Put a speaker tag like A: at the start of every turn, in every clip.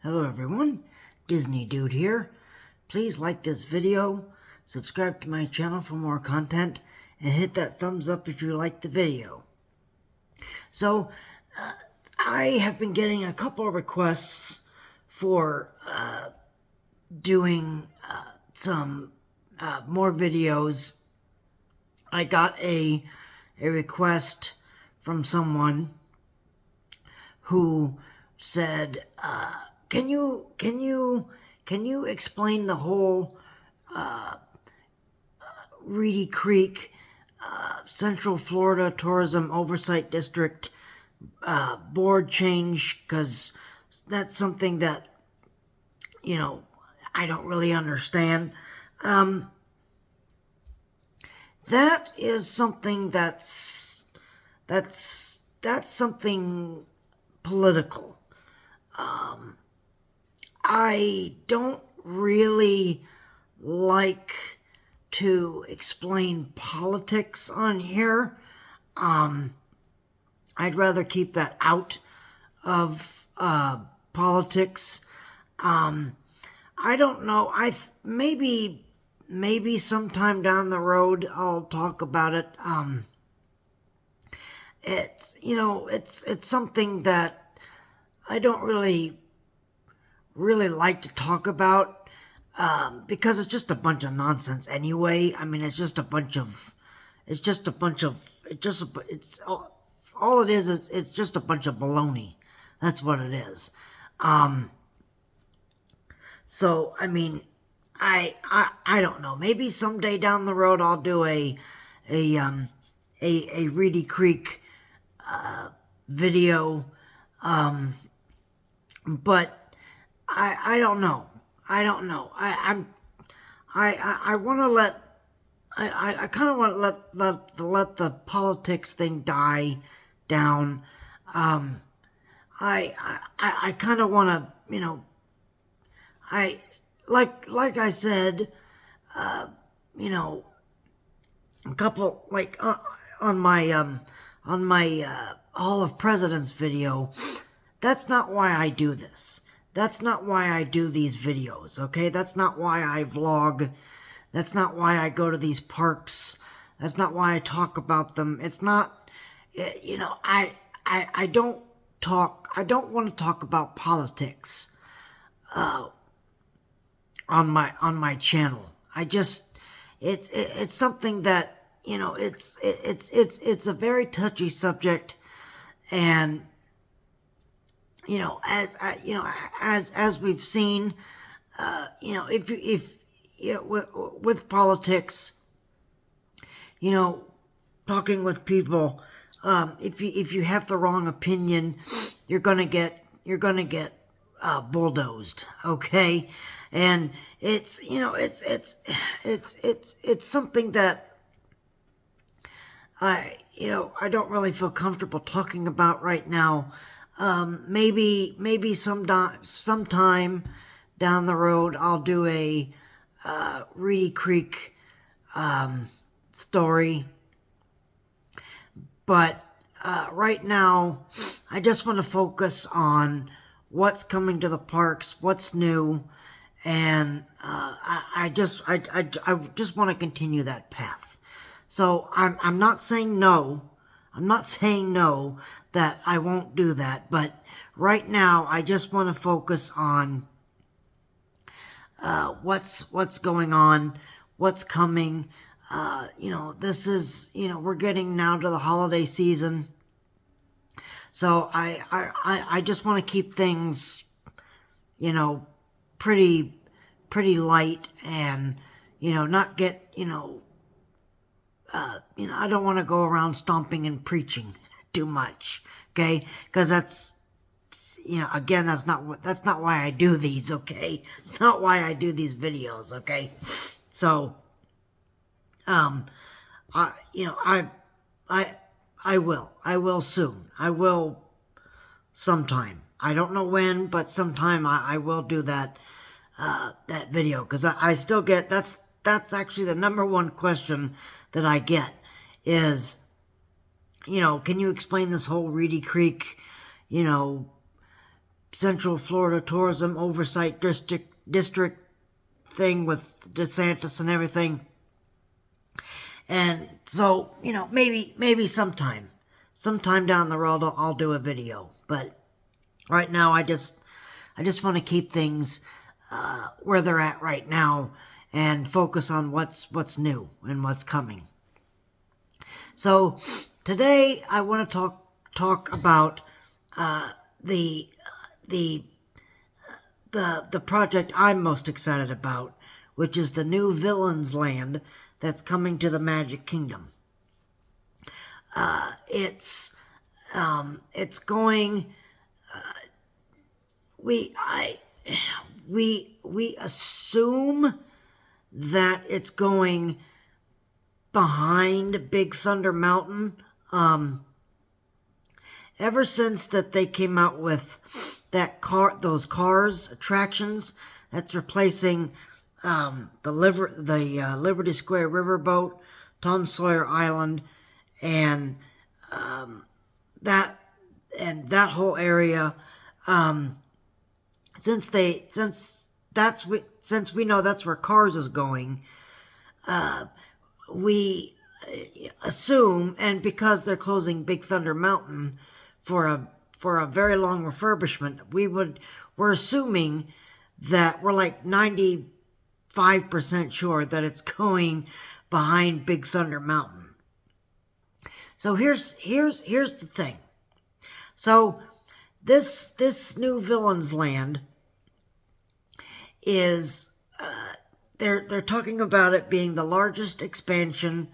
A: Hello everyone, Disney Dude here. Please like this video, subscribe to my channel for more content, and hit that thumbs up if you like the video. So, I have been getting a couple of requests for doing some more videos. I got a request from someone who said, can you explain the whole Reedy Creek Central Florida Tourism Oversight District board change? Because that's something that, I don't really understand. That is something that's something political. I don't really like to explain politics on here. I'd rather keep that out of politics. I don't know. Maybe sometime down the road I'll talk about it. It's something that I don't really like to talk about, because it's just a bunch of nonsense anyway. I mean, it's all it is, it's just a bunch of baloney. That's what it is. So, I mean, I don't know. Maybe someday down the road I'll do a Reedy Creek video, but I don't know. I want to I kind of want to let the politics thing die down. I kind of want to, like I said, a couple, on my Hall of Presidents video. That's not why I do this. That's not why I do these videos, okay? That's not why I vlog. That's not why I go to these parks. That's not why I talk about them. It's not, I don't want to talk about politics on my channel. It's something that, it's a very touchy subject, and as we've seen, with politics, talking with people, if you have the wrong opinion, you're gonna get bulldozed, okay? And it's something that I don't really feel comfortable talking about right now. Maybe sometime down the road I'll do a Reedy Creek story, but right now I just want to focus on what's coming to the parks, what's new, and I just want to continue that path. So I'm not saying no. I'm not saying no, that I won't do that, but right now I just want to focus on what's going on, what's coming. This is, we're getting now to the holiday season, so I just want to keep things, pretty light, and not get I don't want to go around stomping and preaching too much, okay? Because that's, again, that's not why I do these, okay? It's not why I do these videos, okay? So, I will soon. I will sometime. I don't know when, but sometime I will do that video, because I still get, that's actually the number one question that I get is, can you explain this whole Reedy Creek, Central Florida Tourism Oversight District thing with DeSantis and everything. And so, maybe sometime down the road I'll do a video. But right now I just want to keep things where they're at right now and focus on what's new and what's coming. So today I want to talk about the project I'm most excited about, which is the new Villain's Land that's coming to the Magic Kingdom. It's going. We assume that it's going behind Big Thunder Mountain. Ever since that they came out with those Cars attractions that's replacing the Liberty Square Riverboat, Tom Sawyer Island, and that whole area. Since we know that's where Cars is going, we assume, and because they're closing Big Thunder Mountain for a very long refurbishment, we're assuming that we're like 95% sure that it's going behind Big Thunder Mountain. So here's the thing. So this new Villain's Land is they're talking about it being the largest expansion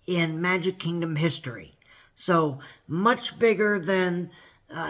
A: in Magic Kingdom history. So much bigger than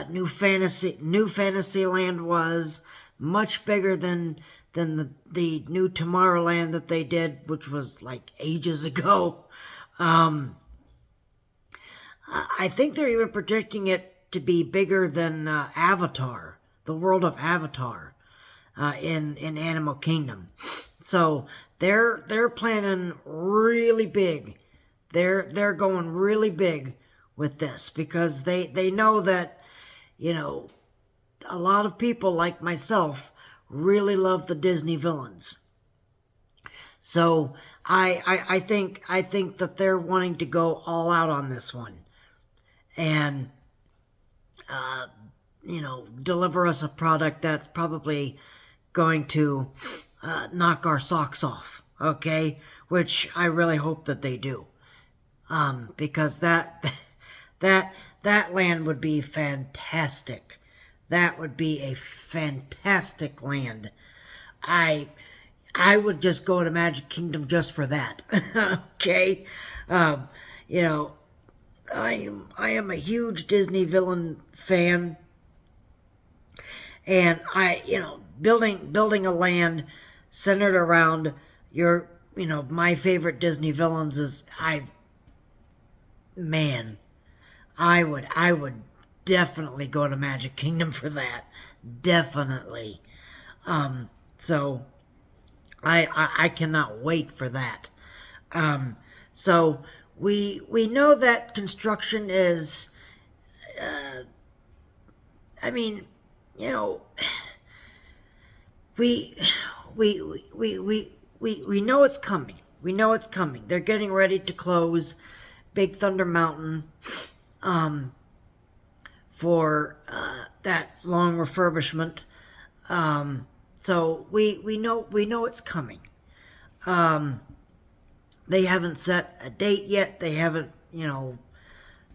A: New Fantasyland was, much bigger than the new Tomorrowland that they did, which was like ages ago. I think they're even predicting it to be bigger than Avatar, the world of Avatar, in Animal Kingdom. So they're planning really big. They're going really big with this because they know that, a lot of people like myself really love the Disney villains. So I think that they're wanting to go all out on this one and deliver us a product that's probably going to knock our socks off, okay? Which I really hope that they do, because that land would be fantastic. That would be a fantastic land. I would just go to Magic Kingdom just for that, okay? I am a huge Disney villain fan, and building a land centered around my favorite Disney villains is I would definitely go to Magic Kingdom for that. Definitely. So I cannot wait for that. So we know that construction is we know it's coming. We know it's coming. They're getting ready to close Big Thunder Mountain for that long refurbishment. So we know it's coming. They haven't set a date yet. They haven't,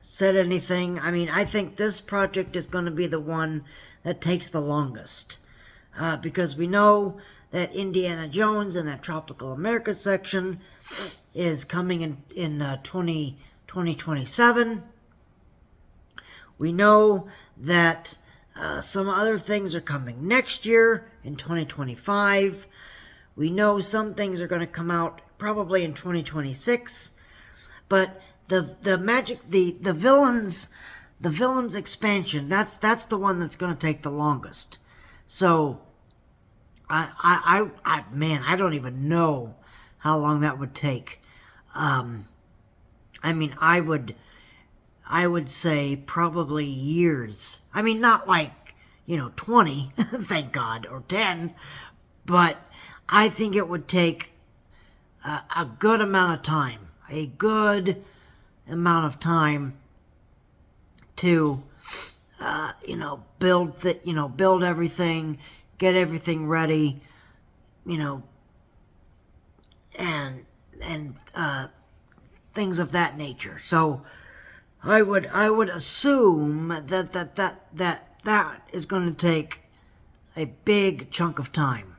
A: said anything. I think this project is going to be the one that takes the longest. Because we know that Indiana Jones in that Tropical America section is coming in 2027. We know that some other things are coming next year in 2025. We know some things are going to come out probably in 2026. But the villains expansion, that's the one that's going to take the longest. So I don't even know how long that would take. I would say probably years. Not like, 20, thank God, or 10, but I think it would take a good amount of time, to, build everything, get everything ready, and things of that nature. So I would assume that is going to take a big chunk of time.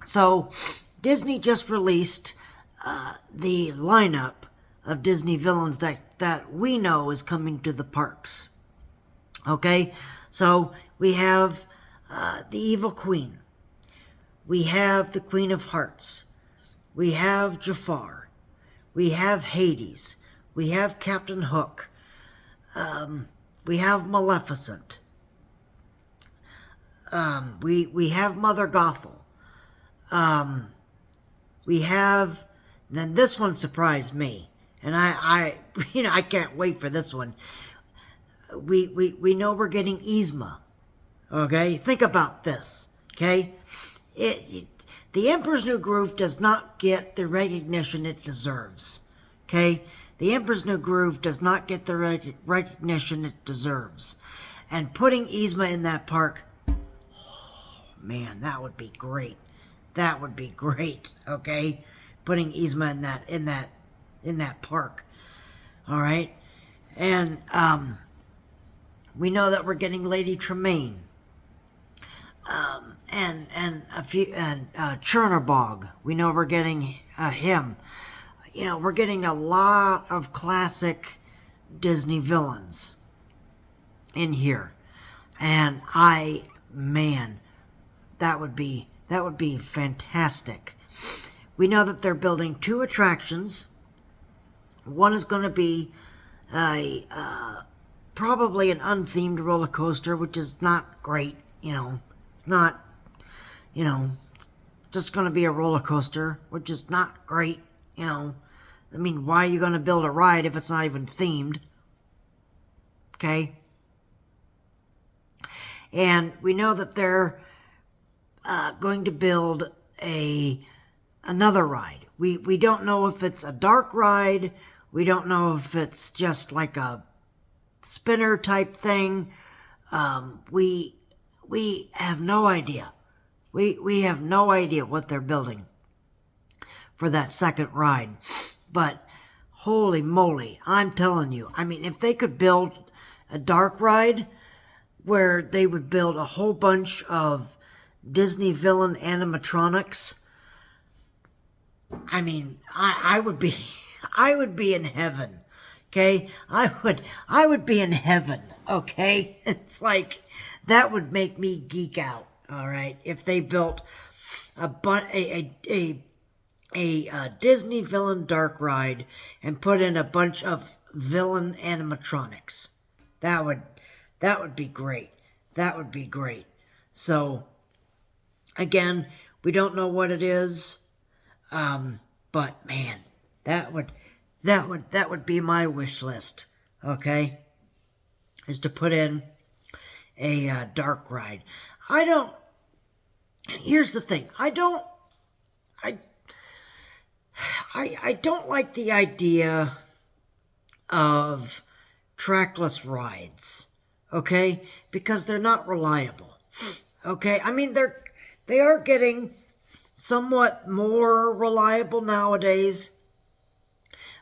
A: So Disney just released the lineup of Disney villains that we know is coming to the parks. Okay, so we have the Evil Queen. We have the Queen of Hearts. We have Jafar. We have Hades. We have Captain Hook. We have Maleficent. We have Mother Gothel. We have, then this one surprised me, and I can't wait for this one. We know we're getting Yzma. Okay, think about this. Okay, the Emperor's New Groove does not get the recognition it deserves. Okay, the Emperor's New Groove does not get the recognition it deserves, and putting Yzma in that park, oh, man, that would be great. That would be great. Okay, putting Yzma in that park. All right, and we know that we're getting Lady Tremaine. And a few, and Chernobog. We know we're getting him. We're getting a lot of classic Disney villains in here, and that would be fantastic. We know that they're building 2 attractions. One is going to be probably an unthemed roller coaster, which is not great. It's not, just going to be a roller coaster, which is not great. I mean, why are you going to build a ride if it's not even themed? Okay. And we know that they're going to build another ride. We don't know if it's a dark ride. We don't know if it's just like a spinner type thing. We have no idea. We have no idea what they're building for that second ride. But holy moly, I'm telling you, I mean, if they could build a dark ride where they would build a whole bunch of Disney villain animatronics, I mean, I would be in heaven. Okay? I would be in heaven. Okay? It's like, that would make me geek out. All right? If they built a Disney villain dark ride and put in a bunch of villain animatronics. That would be great. That would be great. So, again, we don't know what it is. But man, that would be my wish list. Okay? Is to put in a dark ride. Here's the thing. I don't like the idea of trackless rides, okay? Because they're not reliable, okay? I mean, they are getting somewhat more reliable nowadays,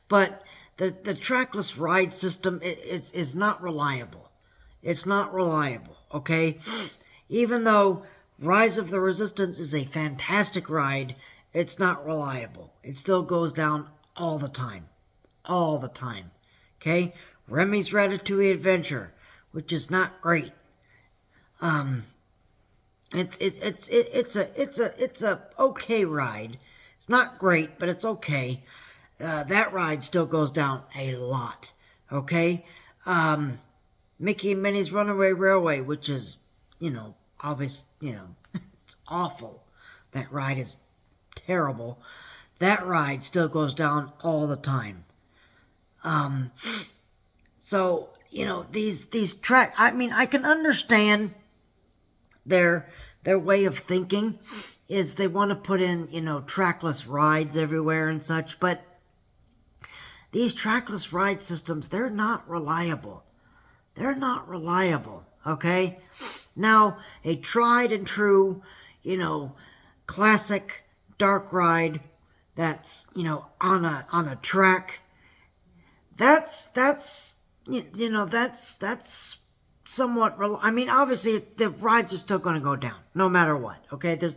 A: but the trackless ride system is not reliable. It's not reliable, okay? Even though Rise of the Resistance is a fantastic ride, it's not reliable. It still goes down all the time. All the time. Okay? Remy's Ratatouille Adventure, which is not great. It's a okay ride. It's not great, but it's okay. That ride still goes down a lot. Okay? Mickey and Minnie's Runaway Railway, which is, obvious, it's awful. That ride is terrible. That ride still goes down all the time. So, these track. I mean, I can understand their way of thinking is they want to put in, trackless rides everywhere and such, but these trackless ride systems, they're not reliable. They're not reliable, okay? Now, a tried and true, classic dark ride that's, on a track, that's somewhat, I mean, obviously the rides are still going to go down no matter what, okay? They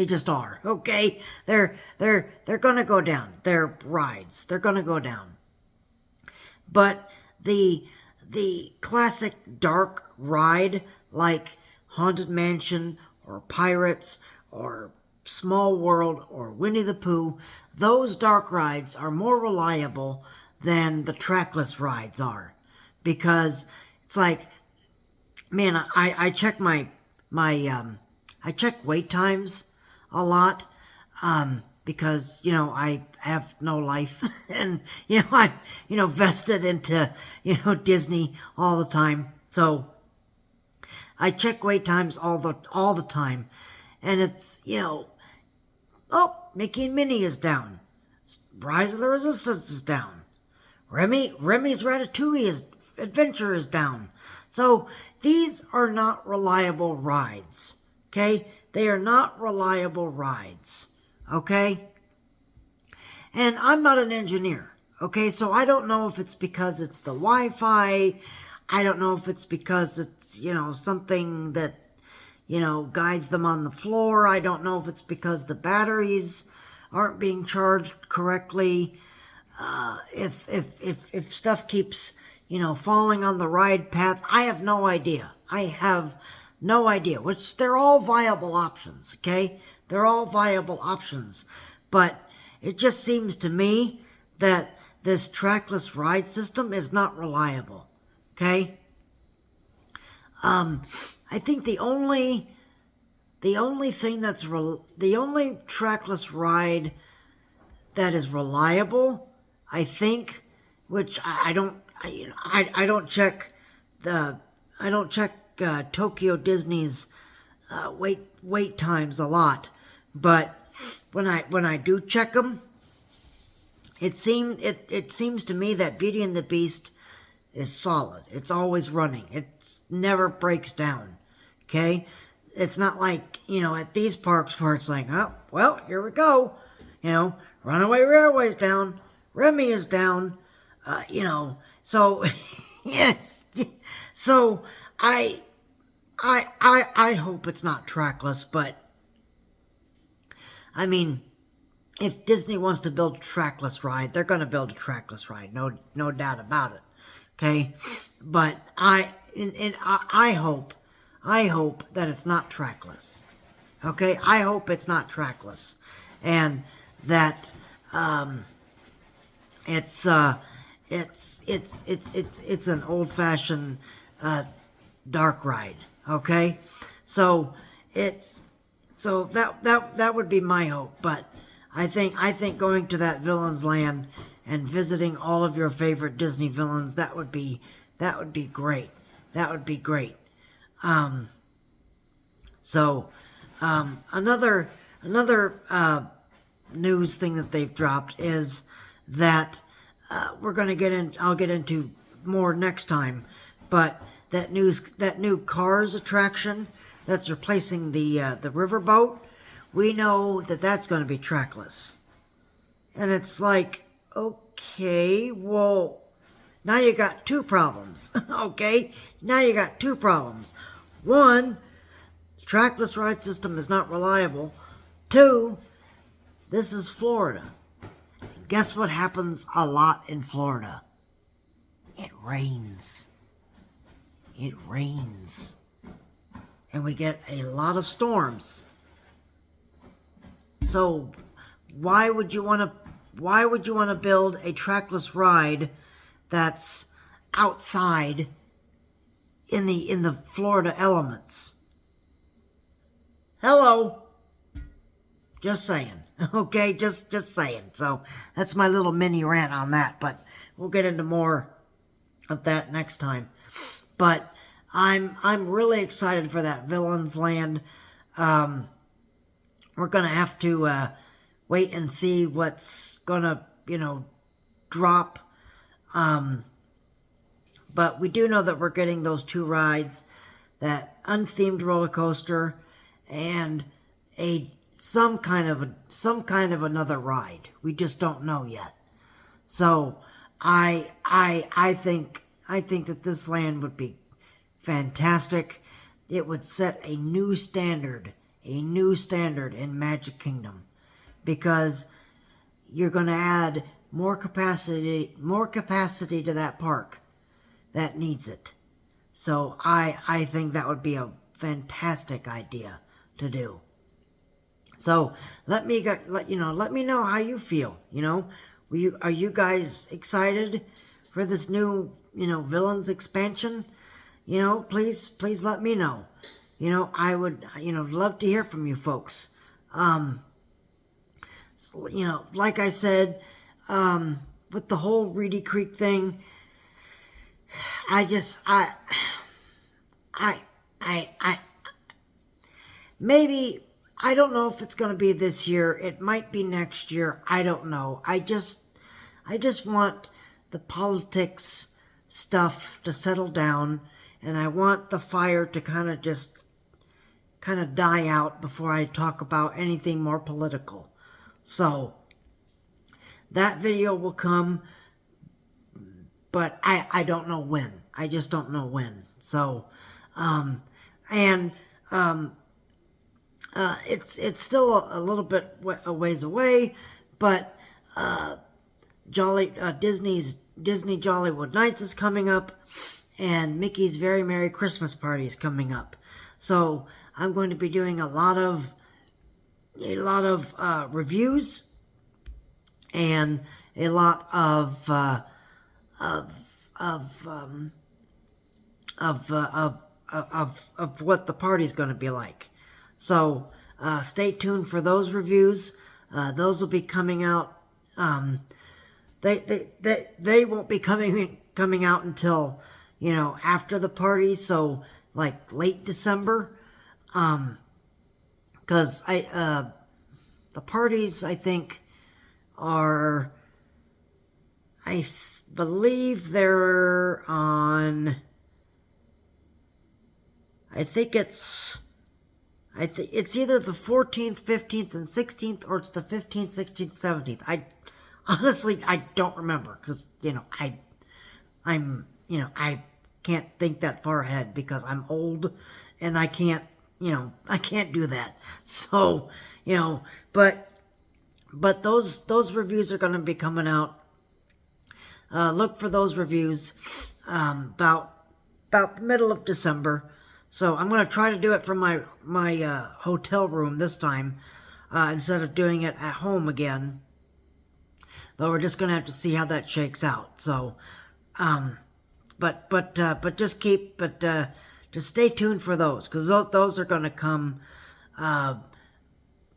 A: just are, okay? They're going to go down. They're rides. They're going to go down. But the classic dark ride like Haunted Mansion or Pirates or Small World or Winnie the Pooh, those dark rides are more reliable than the trackless rides are. Because it's like, man, I check I check wait times a lot, because, I have no life and, I'm, vested into, Disney all the time. So I check wait times all the time, and it's, oh, Mickey and Minnie is down. Rise of the Resistance is down. Remy's Ratatouille Adventure is down. So these are not reliable rides, okay? They are not reliable rides, okay? And I'm not an engineer, okay? So I don't know if it's because it's the Wi-Fi. I don't know if it's because it's, something that, guides them on the floor. I don't know if it's because the batteries aren't being charged correctly. If stuff keeps, falling on the ride path, I have no idea. I have no idea, which they're all viable options, okay? They're all viable options. But it just seems to me that this trackless ride system is not reliable, okay? I think the only thing the only trackless ride that is reliable, I think, which I don't check Tokyo Disney's wait times a lot, but when I do check them, it seems to me that Beauty and the Beast is solid. It's always running. It never breaks down. Okay, it's not like at these parks where it's like, oh well, here we go. Runaway Railway's down. Remy is down. So yes. So I hope it's not trackless, but I mean, if Disney wants to build a trackless ride, they're going to build a trackless ride, no doubt about it. Okay, but I hope that it's not trackless. Okay, I hope it's not trackless, and that it's an old-fashioned dark ride. Okay, so that would be my hope. But I think going to that Villain's Land and visiting all of your favorite Disney villains, that would be great. That would be great. Another news thing that they've dropped is that I'll get into more next time, but that new Cars attraction that's replacing the riverboat, we know that that's going to be trackless. And it's like, okay, well, now you got two problems. Okay? Now you got two problems. One, the trackless ride system is not reliable. Two, this is Florida. And guess what happens a lot in Florida? It rains. It rains. And we get a lot of storms. So why would you want to build a trackless ride that's outside in the Florida elements? Hello. Just saying. Okay, just saying. So that's my little mini rant on that, but we'll get into more of that next time. But I'm really excited for that Villain's Land. We're gonna have to wait and see what's gonna drop. But we do know that we're getting those 2 rides, that unthemed roller coaster, and some kind of another ride. We just don't know yet. So I think that this land would be fantastic. It would set a new standard in Magic Kingdom, because you're going to add more capacity to that park that needs it. So I think that would be a fantastic idea to do. So let me know how you feel. Are you guys excited for this new Villains expansion? Please let me know. I would love to hear from you folks. Like I said, with the whole Reedy Creek thing, maybe, I don't know if it's going to be this year. It might be next year. I don't know. I just want the politics stuff to settle down, and I want the fire to kind of die out before I talk about anything more political. So that video will come, but I don't know when. I just don't know when. So it's still a little bit a ways away, but Disney Jollywood Nights is coming up, and Mickey's Very Merry Christmas Party is coming up. So I'm going to be doing a lot of reviews and a lot of what the party's going to be like. So stay tuned for those reviews. Those will be coming out. They won't be coming out until after the party. So like late December. Because the parties, I think, are, believe they're on, I think it's either the 14th, 15th, and 16th, or it's the 15th, 16th, 17th. I don't remember, because, I can't think that far ahead because I'm old and I can't do that. So, but those reviews are going to be coming out. Look for those reviews about the middle of December. So I'm going to try to do it from my hotel room this time instead of doing it at home again. But we're just going to have to see how that shakes out. So, but just stay tuned for those, because those are going to come.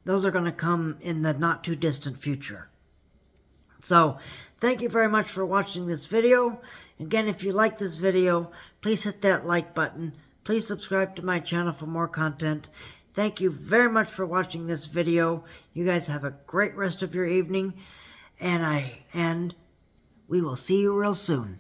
A: Those are going to come in the not too distant future. So, thank you very much for watching this video. Again, if you like this video, please hit that like button. Please subscribe to my channel for more content. Thank you very much for watching this video. You guys have a great rest of your evening, and we will see you real soon.